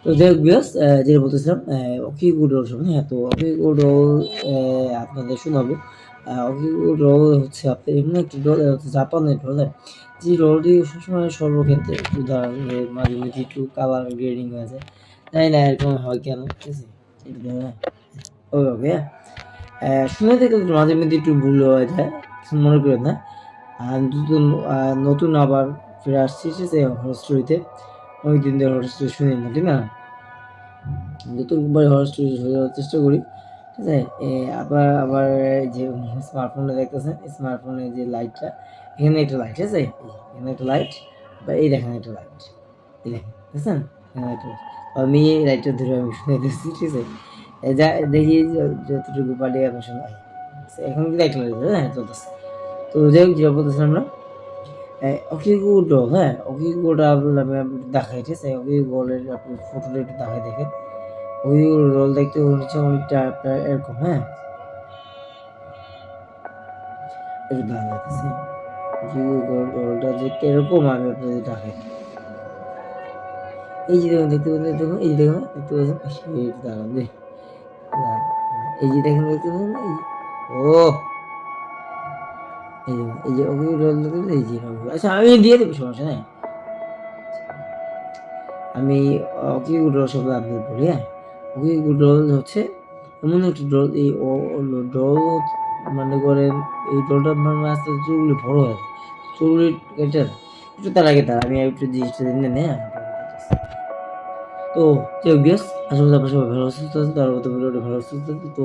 তো যাই হোক ভিউয়ার্স, যেটা বলতেছিলাম অকিগুডোর সম্বন্ধে। হ্যাঁ, তো অকিগুডোর আপনাদের শোনাবো। অকিগুডোর হচ্ছে আপনার এমন একটি ডল, হচ্ছে জাপানের ডল, হ্যাঁ? যে ডলটি সবসময় সর্বক্ষেত্রে একটু মাঝে মধ্যে একটু কালার গ্রেডিং হয়ে যায়। জানি না এরকম হয় কেন, ঠিক আছে? একটু হ্যাঁ, ওকে, শুনে দেখলে মাঝে মধ্যে একটু ভুল হয়ে যায়, কিছু মনে করেন না। আর নতুন নতুন আবার ফিরে আসছি, ঠিক আছে? হরর স্টোরিতে অনেকদিন ধরে হরর স্টোরি শুনি না, ঠিক না? নতুনবার হরর স্টোরি শোনার চেষ্টা করি, ঠিক আছে? আবার আবার যে স্মার্টফোনে দেখতেছেন, স্মার্টফোনে যে লাইটটা, এখানে একটা লাইট, ঠিক আছে? এখানে একটা লাইট, বা এই দেখেন একটা লাইট, এই দেখেন, দেখছেন? এখানে একটা light। আমি এই লাইটটা ধরে আমি শুনাইতেছি, ঠিক আছে? যা দেখি যতটুকু পারি এখন শোনাই। এখন কিন্তু একটা লাইট, হ্যাঁ, চলতেছে। তো যাই হোক, যেটা বলতেছিলাম না, অকিগুডো, হ্যাঁ? অকিগুডো আমি দেখাই, ঠিক আছে? অকিগুডোর আপনি ফটোটা একটু দেখাই দেখেন। ওই রোল দেখতে হচ্ছে অনেকটা আপনার এরকম, হ্যাঁ? একটু দাঁড়ান দেখতেছি। রোলটা দেখতে এরকম আমি আপনাদের দেখাই। এই যে দেখুন, দেখতে পাচ্ছেন, দেখুন, এই যে দেখুন, দেখতে পাচ্ছেন? এই দাঁড়ান রে, দাঁড়ান। এই যে দেখেন, দেখতে পাচ্ছেন? এই যে, ওহ! এই যে, এই যে রোল দেখতে পাচ্ছেন? এই যে আচ্ছা, আমি দিয়ে দেব, সমস্যা নাই। আমি অকিগুডো সম্পর্কে আপনাদের বলি, হ্যাঁ? অকিগুডো হচ্ছে এমন একটি ডল, এই ডল মনে করেন, এই ডলটা মানে আস্তে আস্তে চুলগুলি বড় হয়, চুলগুলি কেটে দেয়। একটু তার আগে দাঁড়া, আমি একটু জিনিসটা জেনে নেই, হ্যাঁ? তো যাই হোক, আসলে আপনার সবাই ভালো সুস্থ আছেন, তার মতো মোটামুটি ভালো সুস্থ আছে। তো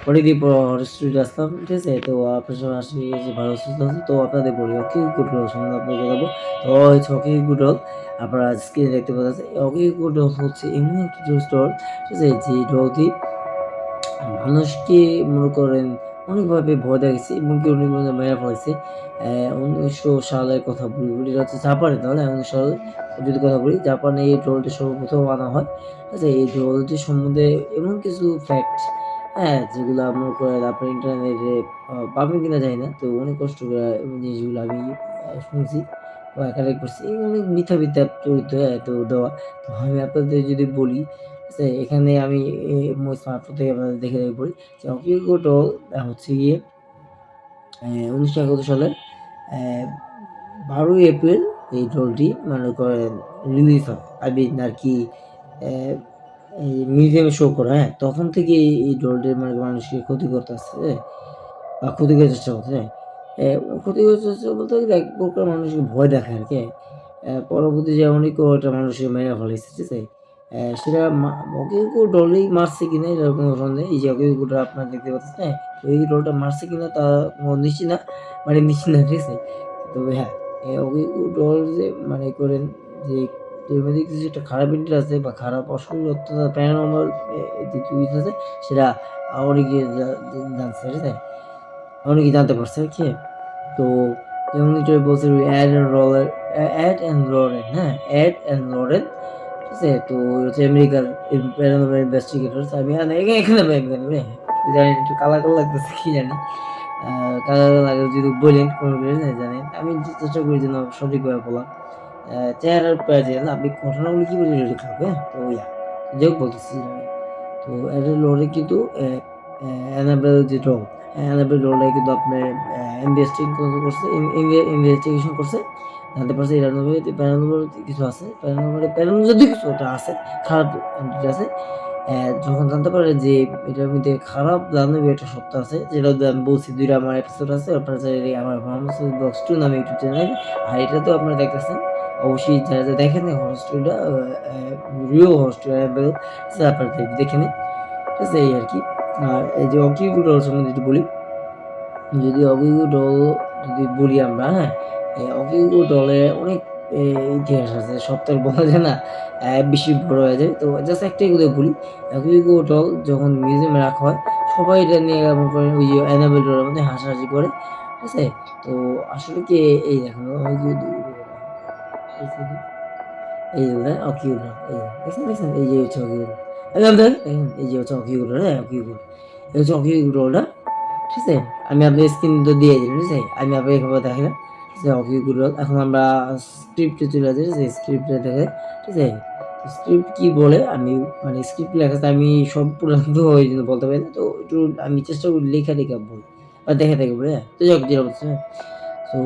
অনেকদিন পর হঠাৎ স্টুডিও আসলাম, ঠিক আছে? তো আপনার সবাই আসলে যে ভালো সুস্থ আছেন। তো আপনাদের বলি অকি গুডল সম্বন্ধে আপনাকে জানাবো। তো হচ্ছে অকি গুডল, আপনারা স্ক্রিনে দেখতে পাচ্ছেন। অকি গুডল হচ্ছে এমন একটি স্টোর, ঠিক আছে? যে ডলটি মানুষকে মনে করেন অনেকভাবে ভয় দেখাইছে, এমনকি অনেক মেরে ফেলাইছে। ১৯০০ সালের কথা বলি, এটা হচ্ছে জাপানে, তাহলে ১৯০০ সালে যদি কথা বলি, জাপানে এই ড্রোনটি সর্বপ্রথম আনা হয়। ঠিক আছে? এই ড্রোনটি সম্বন্ধে এমন কিছু ফ্যাক্ট, হ্যাঁ, যেগুলা মনে করেন আপনার ইন্টারনেটে পাবেন কিনা জানি না। তো অনেক কষ্ট করে জিনিসগুলো আমি শুনছি বা কালেক্ট করছি। অনেক মিথ্যা চরিত্র, হ্যাঁ, তো দেওয়া। তো আমি আপনাদের যদি বলি, আছে এখানে আমি স্মার্টফোন থেকে আপনাদের দেখে বলি যে অকিগোটো হচ্ছে গিয়ে ১৯৭১ সালের ১২ই এপ্রিল এই ড্রোনটি মনে করেন রিলিজ হয়। আই মিন আরকি অ্যা এই মিউজিয়ামে শো করা, হ্যাঁ? তখন থেকে এই ড্রোনটি মানে মানুষকে ক্ষতি করতেছে, হ্যাঁ? বা ক্ষতি করার চেষ্টা করছে, হ্যাঁ? ক্ষতি করার চেষ্টা বলতে গেলে এক প্রকার মানুষকে ভয় দেখায় আরকি, হ্যাঁ? পরবর্তী যে অনেক একটা মানুষকে মেরে ফেলাইছে, ঠিক আছে? সেটা ওকে কেউ ডলেই মারছে কিনা এটার কোনো সন্দেহ নেই। এই যে ওকে কুকুরটা আপনারা দেখতে পাচ্ছেন, হ্যাঁ? তো এই ডলটা মারছে কিনা তা কোনো নিশ্চিত না, মানে নিশ্চিত না, ঠিক আছে? তবে হ্যাঁ, ওকে ডল যে মানে করেন যে এর মধ্যে কিছু একটা খারাপ ইন্টারেস্ট আছে বা খারাপ অসুস্থতা প্যারানরমাল যে টুইস্ট আছে, সেটা অনেকে জানছে, ঠিক আছে? অনেকে জানতে পারছে, কি? তো যেমন এটা বলছে অ্যাড অ্যান্ড লরেন, হ্যাঁ? অ্যাড অ্যান্ড লরেন, ঠিক আছে? তো হচ্ছে আমেরিকার প্যারানরমাল ইনভেস্টিগেটরস। আমি এখানে জানি না, একটু কালা, কালা লাগতেছে, কি জানি? কালা, কালা লাগে যদি বলেন, কমেন্ট করে জানেন। আমি চেষ্টা করি যেন সঠিকভাবে বলা। চেহারার প্যাজেল আপনি ঘটনাগুলো কি বলে লিখলাম, হ্যাঁ? তো যাই হোক বলতেছি আমি। তো এটার লরে কিন্তু অ্যানাবেল যে ডল, অ্যানাবেল ডলটা কিন্তু আপনার করছে, ইনভেস্টিগেশন করছে। জানতে পারছে এটার মধ্যে প্যারানরমাল কিছু আছে। প্যারানরমাল জাতীয় কিছু একটা আছে, খারাপ এন্টিটি আছে। যখন জানতে পারে যে এটার মধ্যে খারাপ দানবীয় একটা সত্তা আছে, যেটা আমি বলছি ২ টা আমার এপিসোড আছে। আপনারা চাইলে আমার মোহাম্মদ সৈয়দ ব্লগস 2 নামে ইউটিউব চ্যানেল, আর এটাতেও আপনারা দেখতেছেন। অবশ্যই যারা দেখেন নাই হরর স্টোরিটা, রিয়েল হরর স্টোরি অ্যাভেলেবল, আপনারা দেখে নিন। ঠিক আছে? এই আরকি। আর এই যে অকিগুডল সম্বন্ধে যদি বলি, যদি অকিগুডল যদি বলি আমরা, হ্যাঁ? এই অকিগুডলের অনেক এ ইতিহাস আছে। সব তো আর বলা যায় না। বেশি বড় হয়ে যায়। তো জাস্ট একটাই কথা বলি, অকিগুডল যখন মিউজিয়ামে রাখা হয়, সবাই এটা নিয়ে মনে করেন ওই যে অ্যানাবেল ডলের মধ্যে হাসাহাসি করে। ঠিক আছে? তো আসলে কি, এই দেখেন এই যে অকিউডল, এই যে দেখছেন, দেখছেন? এই যে হচ্ছে অকিউডল। দেখেন, দেখেন, এই যে হচ্ছে অকিউডল, হ্যাঁ? অকিউডল। এই হচ্ছে অকিউডলটা, ঠিক আছে? আমি আপনাকে স্ক্রিন তো দিয়ে দিলাম, ঠিক আছে? আমি আপনাকে এভাবে দেখালাম, ঠিক আছে? অকিউডল। এখন আমরা স্ক্রিপ্টে চলে যাই, ঠিক আছে? স্ক্রিপ্টে দেখে, ঠিক আছে? স্ক্রিপ্ট কি বলে আমি মানে স্ক্রিপ্ট লেখা আছে আমি সম্পূর্ণ ওই জন্য বলতে পারি না। তো একটু আমি চেষ্টা করি লেখা বই বা দেখে বলি, হ্যাঁ? তো যাই হোক যেটা বলছি, হ্যাঁ? সো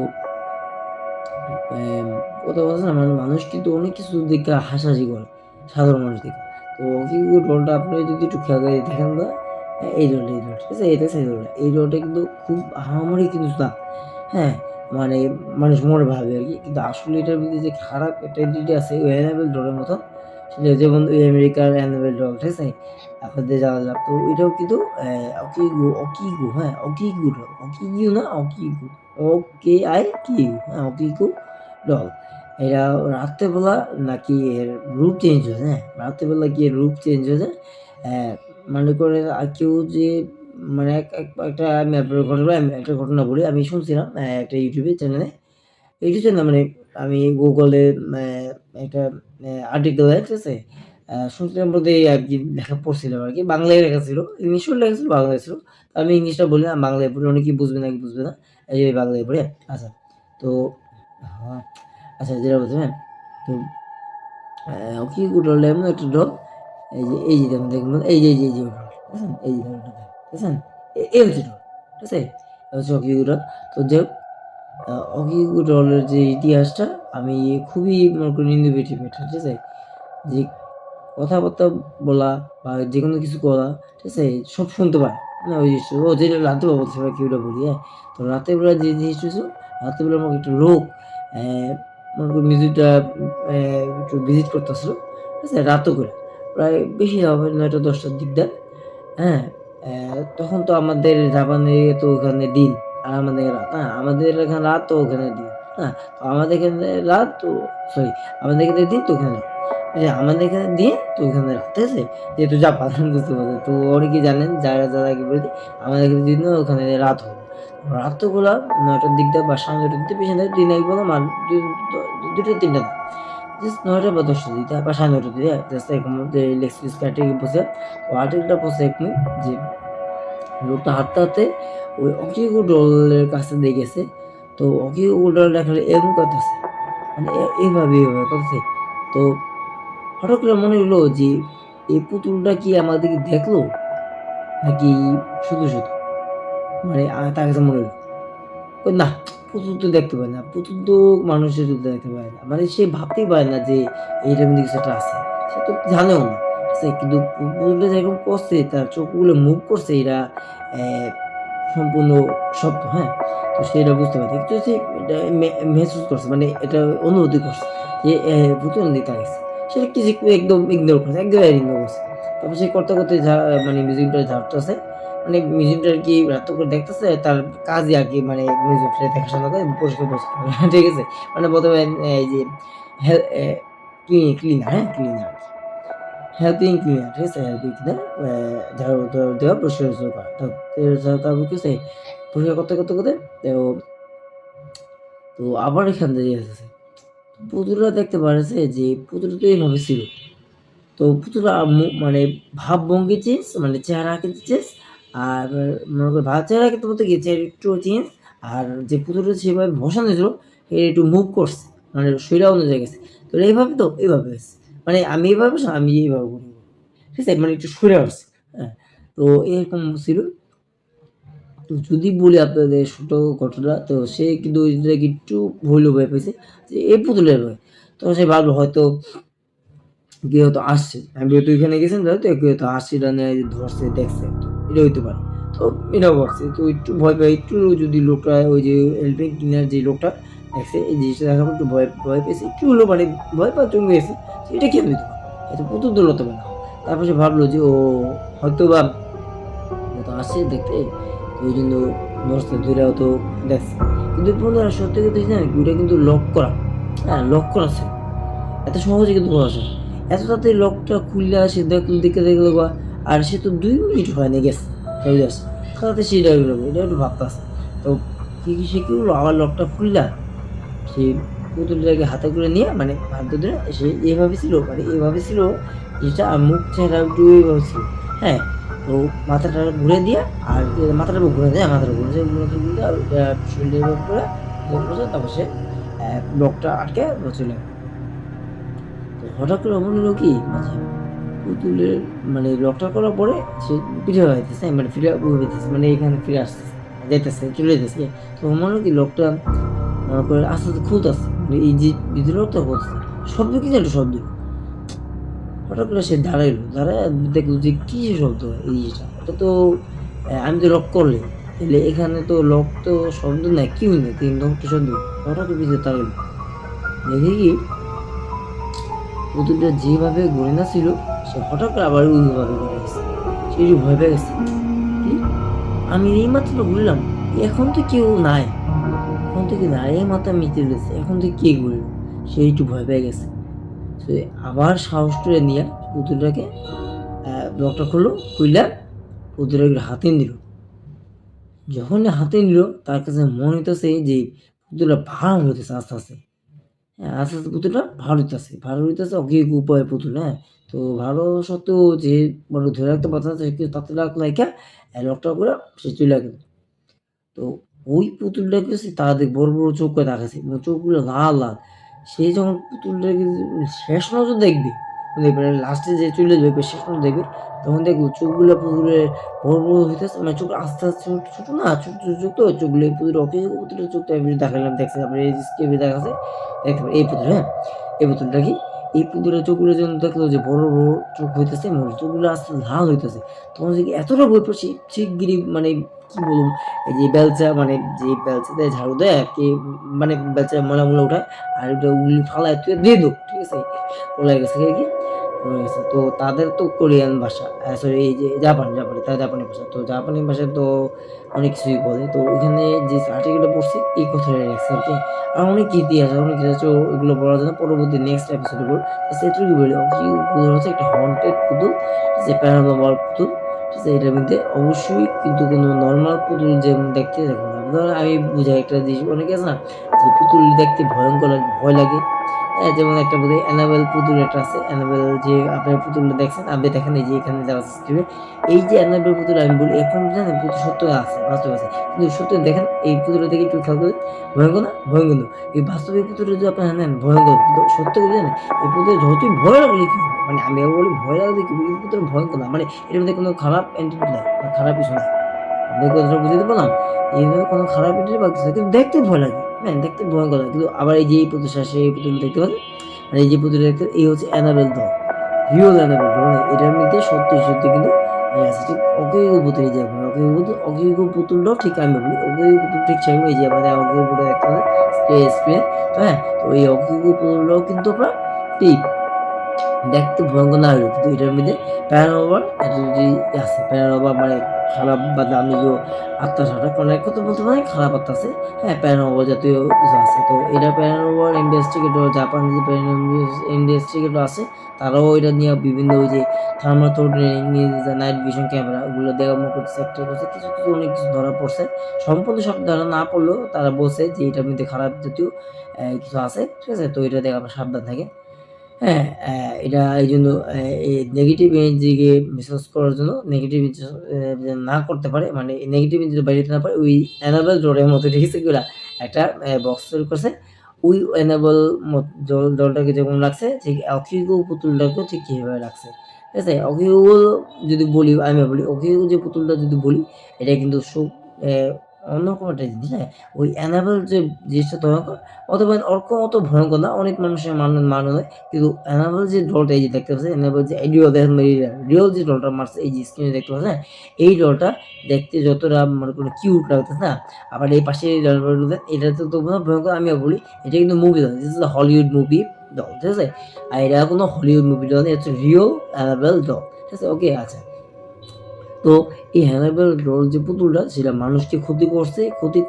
কথা বলছে না মানে মানুষ কিন্তু অনেক কিছু দেখে হাসাহাসি করে সাধারণ মানুষ দেখে। তো অকিগো রোলটা আপনি যদি একটু খেয়াল করে দেখেন বা এই রোলটা ঠিক আছে? এটা সেই রোলটা। এই রোলটা কিন্তু খুব আহামরি কিন্তু না। হ্যাঁ? মানে মানুষ মনে ভাবে আরকি। কিন্তু আসলে এটার ভিতরে যে খারাপ একটা এন্টিটি আছে ওই অ্যানাবেল ডলের মতন। সেটা যেমন ওই আমেরিকার অ্যানাবেল ডল, ঠিক আছে? আপনাদের যাওয়া যাক। তো এটাও কিন্তু হ্যাঁ? অকিগো ডল। অকিগো না অকিগো। OKIQ হ্যাঁ? অকিগো ডল। এরা রাত্রেবেলা নাকি এর রূপ চেঞ্জ হয়ে যায়, হ্যাঁ? রাত্রেবেলা গিয়ে রূপ চেঞ্জ হয়ে যায়। মনে করেন কেউ যে মানে একটা আমি আপনার একটা ঘটনা বলি। আমি শুনছিলাম একটা ইউটিউবে চ্যানেলে। ইউটিউব চ্যানেল না মানে আমি গুগলে একটা আর্টিকেলে ঠিক আছে? শুনছিলাম বলতে একদিন লেখা পড়ছিলাম আরকি। বাংলায় লেখা ছিল। ইংলিশেও লেখা ছিল, বাংলায় ছিল। তো আমি ইংলিশটা বলি না, বাংলায় পড়ি। অনেকেই বুঝবে না কি বুঝবে না। এই যে বাংলায় পড়ি। আচ্ছা। তো হ্যাঁ, আচ্ছা যেটা বলছি, হ্যাঁ? তো কি ডলটা এমন একটা ডল এই যে দেখুন এই যে ডল, বুঝছেন? এই যে ডলটা দেখেন, বুঝছেন? এই হচ্ছে ডল, ঠিক আছে? এই হচ্ছে অকিগো ডল। তো যাই হোক অকিগো ডলের যে ইতিহাসটা আমি খুবই মনে করি ইনোভেটিভ এটা, ঠিক আছে? যে কথাবার্তা বলা বা যেকোনো কিছু করা, ঠিক আছে? সব শুনতে পায়। না ওই জিনিসটা ও যেটা রাতের বেলা বলছে কি ওটা বলি, হ্যাঁ? তো রাতের বেলা যে জিনিসটা হইছে, রাতের বেলা আমাকে একটা লোক মনে করি মিউজিকটা একটু ভিজিট করতেছিল, ঠিক আছে? রাতও করে। প্রায় বেশি না হবে ৯টা-১০টার দিক দিয়ে, হ্যাঁ? তখন তো আমাদের জাপানে তো ওখানে দিন আর আমাদের রাত, হ্যাঁ? আমাদের এখানে রাত তো ওখানে দিন, হ্যাঁ? তো আমাদের এখানে রাত তো সরি আমাদের এখানে দিন তো ওখানে রাত। এই যে আমাদের এখানে দিন তো ওখানে রাত, ঠিক আছে? যেহেতু জাপান বুঝতে পারছেন। তো অনেকেই জানেন যারা আগে বলে দিই, আমাদের এখানে দিন না ওখানে রাত হবে। রাতগুলা ৯টার দিক দিয়ে বা ৯:৩০ দিক দিয়ে বেশি না দিন এক বেলা ২টা-৩টা না। জাস্ট ৯টা বা ১০টার দিকে বা ৯:৩০ দিকে জাস্ট এরকম যে লেক্সিস কার্টিকে বসে তো আর্টিকেলটা বলছে এরকমই যে লোকটা হাঁটতে ওই অকিগো ডলের কাছে দিয়ে গেছে। তো অকিগো ডল দেখালে এরকম করতেছে। মানে এভাবে করতেছে। তো হঠাৎ করে মনে হলো যে এই পুতুলটা কি আমাদেরকে দেখলো? নাকি শুধু? মানে তার কাছে মনে হলো। কই না, পুতুল তো দেখতে পায় না। পুতুল তো মানুষের চোখে দেখতে পায় না। মানে সে ভাবতেই পারে না যে এইটার মধ্যে কিছু একটা আছে। সে তো জানেও না। ঠিক আছে? কিন্তু পুতুলটা যেরকম করছে তার চোখগুলো মুভ করছে এরা অ্যা সম্পূর্ণ সত্য, হ্যাঁ? তো সে এটা বুঝতে পারছে। কিন্তু সে এটা মেহসুস করছে মানে এটা অনুভূতি করছে যে পুতুল দিয়ে তাকাইছে। সেটা কিছুক্ষণ একদম ইগনোর করছে। একেবারে ইগনোর করছে। তারপর সে করতে মানে মিউজিকটা ঝাড়তেছে। মানে মিউজিকটা আরকি এত করে দেখতেছে তার কাজই আরকি মানে মিউজিকটা দেখাশোনা করে পরিষ্কার করা। ঠিক আছে? মানে বলতে পারেন এই যে হে এ ক্লিনার, হ্যাঁ? ক্লিনার আরকি। হেল্পিং ক্লিনার, ঠিক আছে? হেল্পিং ক্লিনার ঝাড়ু-টাড়ু দেওয়া, পরিষ্কার-টরিষ্কার করা। তারপর কি হইছে পরিষ্কার করতে তো আবার এখান থেকে আসতেছে। পুতুলরা দেখতে পারেছে যে পুতুলটা তো এভাবে ছিল। তো পুতুলরা মানে ভাবভঙ্গি চেঞ্জ মানে চেহারা কিন্তু চেঞ্জ আর মনে করেন চেহারা কিন্তু বলতে কি চেহারা একটু চেঞ্জ আর যে পুতুলটা সেভাবে বসানো ছিল সে একটু মুভ করছে। মানে শরীরে অন্য জায়গায় গেছে। তো এইভাবে তো এভাবে হইছে। মানে আমি এভাবে বসা আমি এইভাবে ঘুরবো। ঠিক আছে? মানে একটু সরে আসছে। হ্যাঁ? তো এরকম ছিল। তো যদি বলি আপনাদের ছোট ঘটনা তো সে কিন্তু ওইটাকে একটু ভুলও ভয় পাইছে যে এ পুতুলের ভয়। তখন সে ভাবলো হয়তো কেউ হয়তো আসছে। আমি যেহেতু ওইখানে গেছিলাম তো কেউ হয়তো আসছে এটা নিয়ে ধরছে দেখছে তো এটা হইতে পারে। তো এটাও ভাবছে তো একটু ভয় পাই একটু যদি লোকটা ওই যে হেল্পিং ক্লিনার যে লোকটা দেখছে এই জিনিসটা দেখার পর একটু ভয় পেয়েছে। একটু হলেও মানে ভয় পাওয়া চমকে গেছে। এটা কেমনে হইতে পারে? এত পুতুল তো হতে পারে না। তারপর সে ভাবলো যে ও হয়তোবা ও তো আসছে দেখতে। তো এইজন্য ধরছে ধইরা তো দেখছে। কিন্তু বন্ধুরা সত্যি কথা কি জানেন? ওইটা কিন্তু লক করা। হ্যাঁ, লক করা ছিল। এত সহজে কিন্তু করা যায় না। এত তাড়াতাড়ি লকটা খুইল্লা সে দেখলো গা আর সে তো ২ মিনিট হয় নাই গেছে। চলে আসছে। তাড়াতাড়ি সে এটা হইলো এটা একটু ভাবতাছে। তো সে কি করলো আবার লকটা খুইল্লা সে পুতুলটাকে হাতে করে নিয়ে মানে হাত ধরে সে এভাবে ছিল মানে এভাবে ছিল যেটা মুখ চেহারা একটু এভাবে ছিল। হ্যাঁ? তো মাথাটা ঘুরে দিয়ে আর মাথাটা ঘুরে দেয় মাথাটা ঘুরে যায় মাথাটা ঘুরে দিয়ে আর শরীরটা এভাবে করে তারপর সে লকটা আটকে চলে গেল। তো হঠাৎ করে মনে হলো কি মানে পুতুলের মানে লকটা করার পরে সে পিঠে বানাইতেছে মানে ফিরে ঘুরতেছে মানে এখানে ফিরে আসতেছে যাইতেছে চলে যেতেছে। তো মনে হলো কি লকটা মনে করে আস্তে আস্তে খুলতেছে মানে এই যে ভিতরে লকটা খুলতেছে শব্দ কি জানো শব্দ হঠাৎ করে সে দাঁড়াইলো দাঁড়ায় দেখলো যে কিসের শব্দ এই জিনিসটা এটা তো আমি তো লক করলে তাহলে এখানে তো লক তো শব্দ নাই কেউ নেই কিন্তু লকটা শব্দ হঠাৎ করে পিছিয়ে দাঁড়াইলো দেখে কি পুতুলটা যেভাবে ঘুরে না ছিল সে হঠাৎ করে আবার উল্টোভাবে ঘুরে গেছে সে একটু ভয় পেয়ে গেছে কি আমি এই মাত্র ঘুরলাম এখন তো কেউ নাই এখন তো কেউ নাই এই মাত্র মিটে গেছে এখন তো কে ঘুরল সে একটু ভয় পেয়ে গেছে সে আবার সাহস করে নিয়ে পুতুলটাকে ব্লকটা খুললো খুললে পুতুলটাকে হাতে নিল যখন হাতে নিল তার কাছে মনে হইতেছে যে পুতুলটা ভাড়া হইতেছে আস্তে আস্তে হ্যাঁ আস্তে আস্তে পুতুলটা ভার হইতেছে ভার হইতেছে অনেক উপায় পুতুল হ্যাঁ তো ভালো সত্ত্বেও যে মানে ধরে রাখতে পারতেছে তাতে রাখ লাইকা লকটা করে সে চলে গেল তো ওই পুতুলটাকে সে তাদের বড় বড় চোখ করে তাকাছে চোখগুলো লাল লাল সে যখন পুতুলটাকে শেষ নজর দেখবে দেখবে লাস্টে যে চলে যাবে শেষ নজর দেখবে তখন দেখবো চোখগুলো পুতুলের বড় বড় হইতেছে মানে চোখ আস্তে আস্তে ছোট ছোট না ছোট ছোট চোখ তো চোখগুলো এই পুতুল অকে পুতুলের চোখটা আমি দেখালাম দেখছি তারপরে এই স্কেপে দেখাচ্ছে দেখতে পারে এই পুতুল হ্যাঁ এই পুতুলটা কি এই পুতুলের চোখগুলো যখন দেখলো যে বড় বড় চোখ হইতেছে চোখগুলো আস্তে লাল হইতেছে তখন যে এতটা বই পড়ছি শিগগিরই মানে কি বলুন এই যে বেলচা মানে যে বেলচা দেয় ঝাড়ু দেয় কে মানে বেলচা ময়লা মুলা উঠায় আর ওটা উগলি ফালায় তুই দিয়ে দো ঠিক আছে পলাই গেছে কি পলাই গেছে তো তাদের তো কোরিয়ান ভাষা সরি এই যে জাপানি তার জাপানি ভাষা তো জাপানি ভাষায় তো অনেক কিছুই বলে তো ওইখানে যে আর্টিকেলটা পড়ছি এই কথাটা লেখছে আর কি আর অনেক ইতিহাস অনেক কিছু আছে ওইগুলো বলার জন্য পরবর্তী নেক্সট এপিসোডে বল সেটুকু বলি কি পুতুল হচ্ছে একটা হন্টেড পুতুল যে প্যারানর্মাল পুতুল ঠিক আছে এটার মধ্যে অবশ্যই কিন্তু কোনো নর্মাল পুতুল যেমন দেখতে দেখো না ধরো আমি বুঝাই একটা জিনিস অনেকে আছে না যে পুতুল দেখতে ভয়ঙ্কর লাগে ভয় লাগে যেমন একটা বোধ হয় অ্যানাবেল পুতুল একটা আছে অ্যানাবেল যে আপনার পুতুলটা দেখছেন আপনি দেখেন এই যে এখানে দেওয়া আছে স্ক্রিনে এই যে অ্যানাবেল পুতুল আমি বলি এখন জানেন পুতুল সত্য আছে বাস্তব আছে কিন্তু সত্য দেখেন এই পুতুলটা দেখে একটু খেয়াল করে ভয়ঙ্কর না ভয়ঙ্কর না এই বাস্তবিক পুতুলটা যদি আপনার নেন ভয়ঙ্কর কিন্তু সত্য করে জানেন এই পুতুল যতই ভয় লাগলে কি হবে মানে আমি বলি ভয় লাগলে কি এই পুতুল ভয়ঙ্কর না মানে এর মধ্যে কোনো খারাপ অ্যান্টিটিউড নাই বা খারাপ কিছু নাই আপনি কথাটা বুঝতে পারলাম এইভাবে কোনো খারাপ অ্যান্টিটিউড বাড়তেছে কিন্তু দেখতে ভয় লাগে হ্যাঁ দেখতে ভয়ঙ্কর লাগে কিন্তু আবার এই যে এই পুতুল শেষে এই পুতুল দেখতে পাচ্ছেন আর এই যে পুতুল দেখতে এই হচ্ছে Annabelle doll real Annabelle doll এটার মধ্যে সত্যি সত্যি কিন্তু আছে ঠিক অকেগো পুতুল এই যে অকেগো পুতুলটাও ঠিক আমি বলি অকেগো পুতুল ঠিক সেরকম এই যে আমাদের অকেগো পুতুল একটা স্প্রে তো হ্যাঁ তো এই অকেগো পুতুলটাও কিন্তু আপনার ঠিক দেখতে ভয়ঙ্কর না হলেও কিন্তু এটার মধ্যে প্যারানর্মাল এটা যদি আছে প্যারানর্মাল মানে খারাপ বা দামি যে আত্মা সাটা কোনো এক কথা বলতে পারি খারাপ আত্মা আছে হ্যাঁ প্যারানর্মাল জাতীয় কিছু আছে তো এটা প্যারানর্মাল ইনভেস্টিগেটর জাপান যে ইনভেস্টিগেটর আছে তারাও এটা নিয়ে বিভিন্ন ওই যে থার্মাথোর নাইট ভিশন ক্যামেরা ওগুলো দেওয়া করতেছে একটা করছে কিছু কিছু অনেক কিছু ধরা পড়ছে সম্পূর্ণ সব ধরা না পড়লেও তারা বলছে যে এটার মধ্যে খারাপ জাতীয় কিছু আছে ঠিক আছে তো এটা দেখে আপনার সাবধান থাকে হ্যাঁ, এটা এইজন্য এই নেগেটিভ এনার্জিকে বিশ্বাস করার জন্য নেগেটিভ যেন না করতে পারে মানে নেগেটিভ এনার্জি বাইরে যেতে না পারে ওই অ্যানাবেল ডোরের মতো দেখেছি এগুলা একটা বক্স তৈরি করছে ওই অ্যানাবেল দলটাকে যেমন রাখছে ঠিক অকিগো পুতুলটাকেও ঠিক সেইভাবে রাখছে ঠিক আছে অকিগো যদি বলি আমি বলি অকিগো যে পুতুলটা যদি বলি এটা কিন্তু অন্যরকম একটা জিনিস হ্যাঁ ওই অ্যানাবেল যে জিনিসটা ভয়ঙ্কর অথবা ওরকম অত ভয়ঙ্কর না অনেক মানুষের মানে হয় কিন্তু অ্যানাবেল যে ডলটা এই যে দেখতে পাচ্ছেন অ্যানাবেল যে রিয়েল যে ডলটা মারছে এই যে স্ক্রিনে দেখতে পাচ্ছেন এই ডলটা দেখতে যতটা মনে করেন কিউট লাগতেছে না আবার এই পাশে এটা তো ভয়ঙ্কর আমিও বলি এটা কিন্তু movie doll this is Hollywood movie doll ঠিক আছে আর এটা কোনো হলিউড মুভি ডল এটা হচ্ছে রিয়েল অ্যানাবেল ডল ঠিক আছে ওকে আচ্ছা তো এই হ্যানাবেল রোল যে পুতুলটা সেটা মানুষকে ক্ষতি করছে ক্ষতি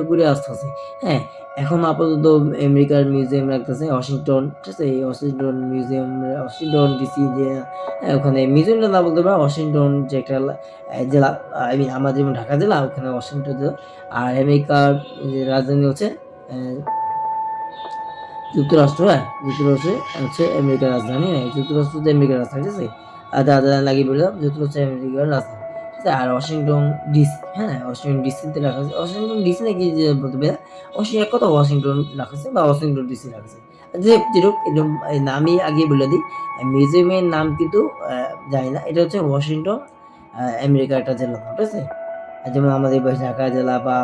করে আসতেছে হ্যাঁ এখন আপাতত আমেরিকার মিউজিয়াম রাখতেছে ওয়াশিংটন ঠিক আছে এই ওয়াশিংটন মিউজিয়াম ওয়াশিংটন ডিসি যে ওখানে মিউজিয়ামটা না বলতে পারে ওয়াশিংটন যে একটা জেলা আই মিন আমার যেমন ঢাকা জেলা ওখানে ওয়াশিংটন জেলা আর আমেরিকার যে রাজধানী হচ্ছে যুক্তরাষ্ট্র হ্যাঁ যুক্তরাষ্ট্রে হচ্ছে আমেরিকার রাজধানী হ্যাঁ যুক্তরাষ্ট্র হচ্ছে আমেরিকার রাজধানী ঠিক আছে আর রাজধানী লাগিয়ে বললাম যুক্তরাষ্ট্র আমেরিকার রাজধানী ঠিক আছে আর ওয়াশিংটন ডিসি হ্যাঁ ওয়াশিংটন ডিসিতে রাখা আছে ওয়াশিংটন ডিসি নাকি যে বলতে পারে অবশ্যই এক কথা ওয়াশিংটন রাখা আছে বা ওয়াশিংটন ডিসি রাখা আছে যেরকম এরকম নামই আগে বলে দিই। মিউজিয়ামের নাম কিন্তু জানি না। এটা হচ্ছে ওয়াশিংটন আমেরিকার একটা জেলার নাম। ঠিক আছে? যেমন আমাদের ঢাকা জেলা বা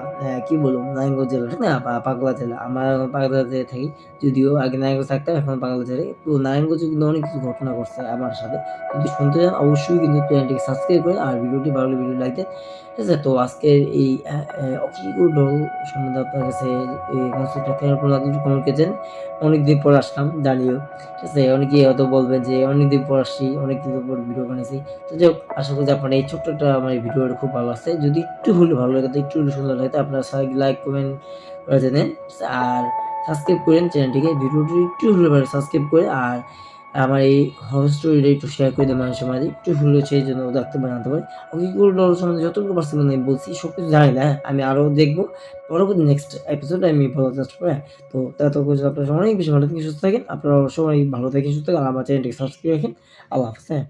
কি বলবো নারায়ণগঞ্জ জেলা, ঠিক না? বা পাগলা জেলা। আমরা এখন পাগলা জেলায় থাকি। যদিও আগে নারায়ণগঞ্জ থাকতাম, এখন পাগলা জেলায়। তো নারায়ণগঞ্জে কিন্তু অনেক কিছু ঘটনা ঘটছে আমার সাথে। যদি শুনতে চান অবশ্যই কিন্তু চ্যানেলটিকে সাবস্ক্রাইব করেন আর ভিডিওটি ভালো লাগলে ভিডিও লাইক দেন। ঠিক আছে? তো আজকের এই অকিকো ডল সম্বন্ধে আপনার কাছে এই কনসেপ্টটা কেমন লাগলো একটু কমেন্ট করে জানান। অনেকদিন পর আসলাম জানিও। ঠিক আছে? অনেকেই হয়তো বলবেন যে অনেকদিন পর আসছি, অনেকদিন পর ভিডিও বানাইছি। তো যাই হোক, আশা করি যে আপনার এই ছোট্ট একটা আমার এই ভিডিওটা খুব ভালো লাগছে। যদি একটু হলেও ভালো লাগে, তো একটু হলেও সুন্দর লাগে, তো আপনারা সবাই লাইক, কমেন্ট করে জানেন। আর সাবস্ক্রাইব করেন চ্যানেলটিকে। ভিডিওটি একটু হলেও ভালো সাবস্ক্রাইব করে আর আমার এই হরর স্টোরিটা একটু শেয়ার করে দেন মানুষের মাঝে। একটু হলেও সেই জন্য দেখতে পারে, জানতে পারে। অকিকুল ডল সম্বন্ধে যতটুকু পারছি মানে আমি বলছি। সবকিছু জানি না, হ্যাঁ? আমি আরো দেখব। পরবর্তী নেক্সট এপিসোডে আমি বলার চেষ্টা করব, হ্যাঁ? তো ততক্ষণ আপনারা অনেক বেশি ভালো থাকেন, সুস্থ থাকেন। আপনারা সবাই ভালো থাকেন, সুস্থ থাকেন। আর আমার চ্যানেলটিকে সাবস্ক্রাইব রাখেন। আল্লাহ হাফেজ, হ্যাঁ?